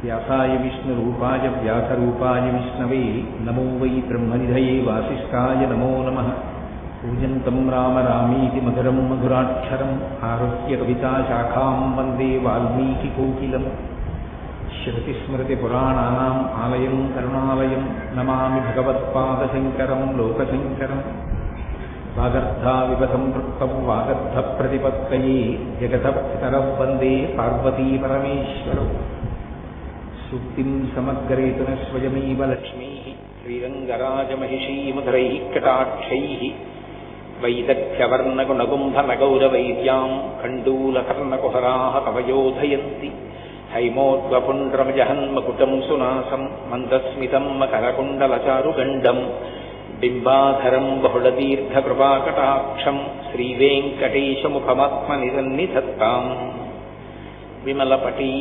व्यासाय विष्णुरूपाय व्यासरूपाय विष्णवे नमो वै ब्रह्मनिधये वासिष्ठाय नमो नमः। पूजन्तं राम रामीति मधुरं मधुराक्षरम् आरुह्य कविताशाखां वन्दे वाल्मीकिकोकिलम्। श्रुतिस्मृतिपुराणानाम् आलयं करुणालयं नमामि भगवत्पादशङ्करं लोकशङ्करम्। वागर्धाविवसंपृक्तं वागर्धप्रतिपत्तये जगतः पितरौ वन्दे पार्वतीपरमेश्वरौ। सूक्तिं समग्रेतुन स्वयमेव लक्ष्मीः श्रीरङ्गराजमहिषीमधुरैः कटाक्षैः वैदग्ध्यवर्णगुणगुम्भनगौरवैद्यां कण्डूलकर्णकुहराः कवयोधयन्ति। हैमोद्वपुण्ड्रमजहन्मकुटं सुनासं मन्दस्मितं मकरकुण्डलचारुगण्डं बिम्बाधरं बहुलदीर्घकृपाकटाक्षं श्रीवेङ्कटेशमुखमात्मनिसन्निधत्ताम्। विमलपटी